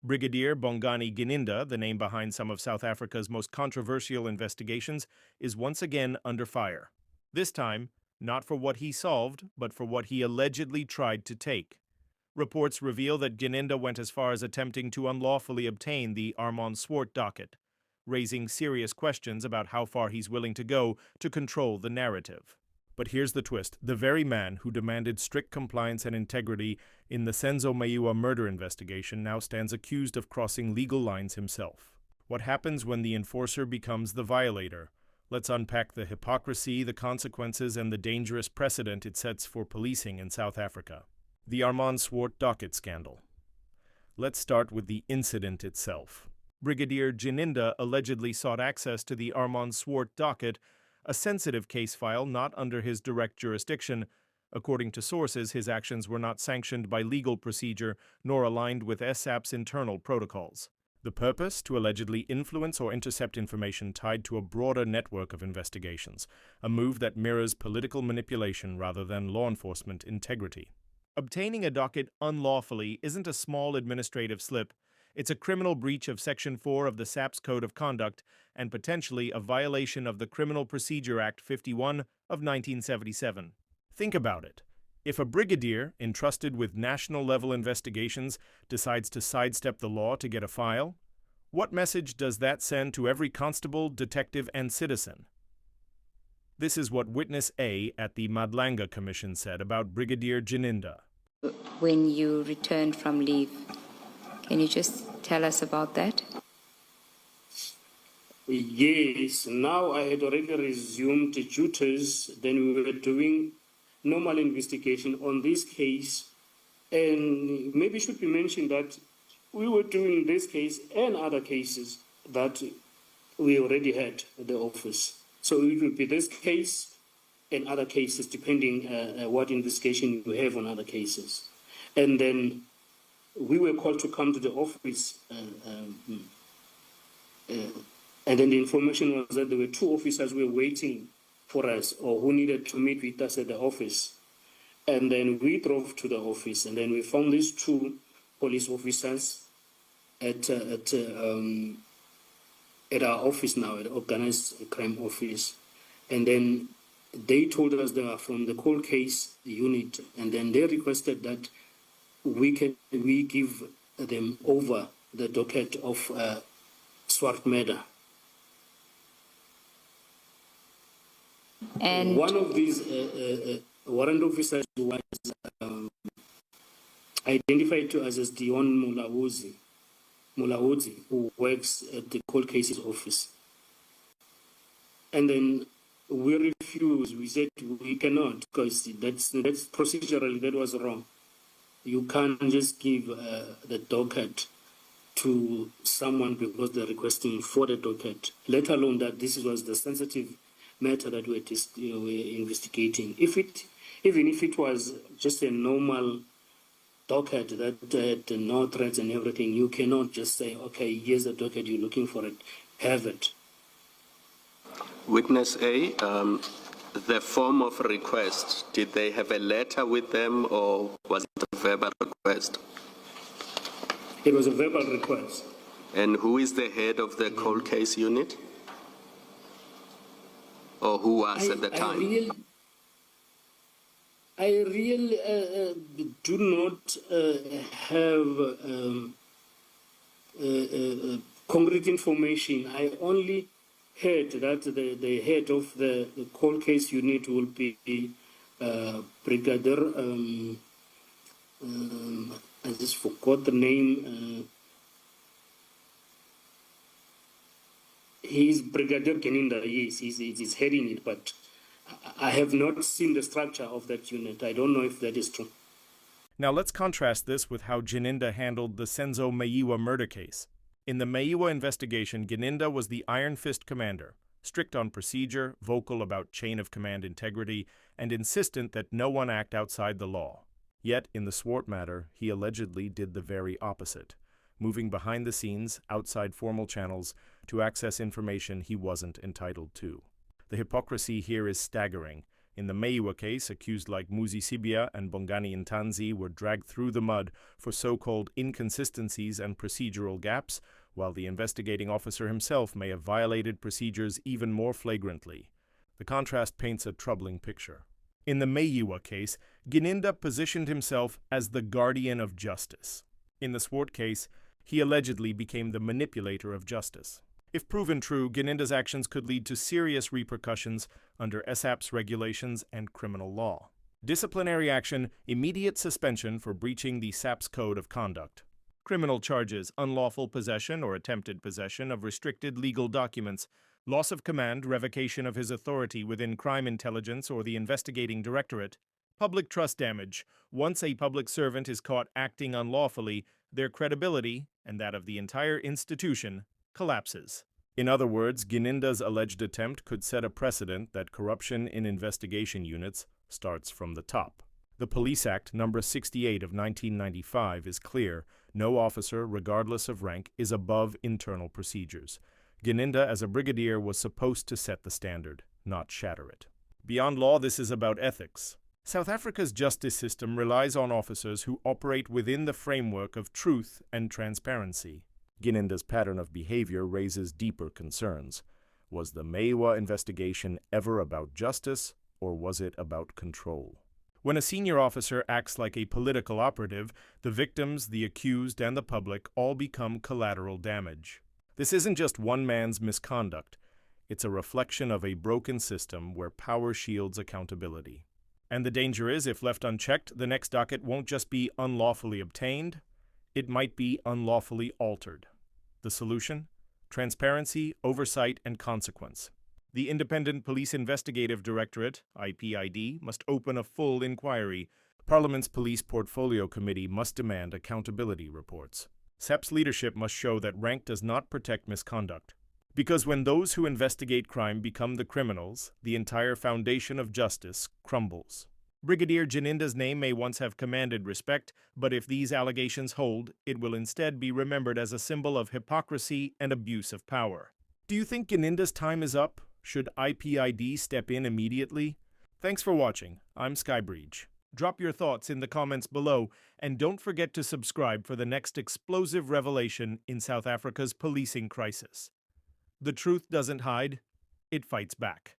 Brigadier Gininda, the name behind some of South Africa's most controversial investigations, is once again under fire. This time, not for what he solved, but for what he allegedly tried to take. Reports reveal that Gininda went as far as attempting to unlawfully obtain the Armand Swart docket, raising serious questions about how far he's willing to go to control the narrative. But here's the twist. The very man who demanded strict compliance and integrity in the Senzo Meyiwa murder investigation now stands accused of crossing legal lines himself. What happens when the enforcer becomes the violator? Let's unpack the hypocrisy, the consequences, and the dangerous precedent it sets for policing in South Africa. The Armand Swart docket scandal. Let's start with the incident itself. Brigadier Gininda allegedly sought access to the Armand Swart docket, a sensitive case file not under his direct jurisdiction. According to sources, his actions were not sanctioned by legal procedure nor aligned with SAPS internal protocols. The purpose? To allegedly influence or intercept information tied to a broader network of investigations, a move that mirrors political manipulation rather than law enforcement integrity. Obtaining a docket unlawfully isn't a small administrative slip. It's a criminal breach of Section 4 of the SAPS Code of Conduct and potentially a violation of the Criminal Procedure Act 51 of 1977. Think about it. If a brigadier, entrusted with national-level investigations, decides to sidestep the law to get a file, what message does that send to every constable, detective, and citizen? This is what Witness A at the Madlanga Commission said about Brigadier Gininda. When you returned from leave, can you just tell us about that? Yes, now I had already resumed duties. Then we were doing normal investigation on this case. And maybe it should be mentioned that we were doing this case and other cases that we already had at the office. So it will be this case and other cases, depending what investigation you have on other cases. And then we were called to come to the office, and then the information was that there were two officers who were waiting for us, or who needed to meet with us at the office. And then we drove to the office, and then we found these two police officers at our office now, at the organized crime office. And then they told us they are from the cold case unit, and then they requested that we give them over the docket of Swart murder. And one of these warrant officers was identified to us as Dion Mulaudzi, who works at the cold cases office. And then we refused. We said we cannot, because that's procedurally that was wrong. You can't just give the docket to someone because they're requesting for the docket, let alone that this was the sensitive matter that we're investigating. Even if it was just a normal docket that had no threats and everything, you cannot just say, okay, here's the docket, you're looking for it, have it. Witness A, the form of request, did they have a letter with them, or was it a verbal request? It was a verbal request. And who is the head of the cold case unit? Or who was at the time? I really do not have concrete information. I only heard that the head of the cold case unit will be Brigadier, I just forgot the name. He's Brigadier Gininda, yes, he's heading it, but I have not seen the structure of that unit. I don't know if that is true. Now let's contrast this with how Gininda handled the Senzo Meyiwa murder case. In the Meyiwa investigation, Gininda was the Iron Fist commander, strict on procedure, vocal about chain of command integrity, and insistent that no one act outside the law. Yet, in the Swart matter, he allegedly did the very opposite, moving behind the scenes, outside formal channels, to access information he wasn't entitled to. The hypocrisy here is staggering. In the Meyiwa case, accused like Muzi Sibia and Bongani Ntanzi were dragged through the mud for so-called inconsistencies and procedural gaps, while the investigating officer himself may have violated procedures even more flagrantly. The contrast paints a troubling picture. In the Meyiwa case, Gininda positioned himself as the guardian of justice. In the Swart case, he allegedly became the manipulator of justice. If proven true, Gininda's actions could lead to serious repercussions under SAPS regulations and criminal law. Disciplinary action, immediate suspension for breaching the SAPS Code of Conduct. Criminal charges, unlawful possession or attempted possession of restricted legal documents, loss of command, revocation of his authority within crime intelligence or the investigating directorate. Public trust damage. Once a public servant is caught acting unlawfully, their credibility, and that of the entire institution, collapses. In other words, Gininda's alleged attempt could set a precedent that corruption in investigation units starts from the top. The Police Act No. 68 of 1995 is clear: no officer, regardless of rank, is above internal procedures. Gininda, as a brigadier, was supposed to set the standard, not shatter it. Beyond law, this is about ethics. South Africa's justice system relies on officers who operate within the framework of truth and transparency. Gininda's pattern of behavior raises deeper concerns. Was the Meyiwa investigation ever about justice, or was it about control? When a senior officer acts like a political operative, the victims, the accused, and the public all become collateral damage. This isn't just one man's misconduct. It's a reflection of a broken system where power shields accountability. And the danger is, if left unchecked, the next docket won't just be unlawfully obtained, it might be unlawfully altered. The solution? Transparency, oversight, and consequence. The Independent Police Investigative Directorate, IPID, must open a full inquiry. Parliament's Police Portfolio Committee must demand accountability reports. SAPS leadership must show that rank does not protect misconduct. Because when those who investigate crime become the criminals, the entire foundation of justice crumbles. Brigadier Gininda's name may once have commanded respect, but if these allegations hold, it will instead be remembered as a symbol of hypocrisy and abuse of power. Do you think Gininda's time is up? Should IPID step in immediately? Thanks for watching. I'm Skybreach. Drop your thoughts in the comments below, and don't forget to subscribe for the next explosive revelation in South Africa's policing crisis. The truth doesn't hide, it fights back.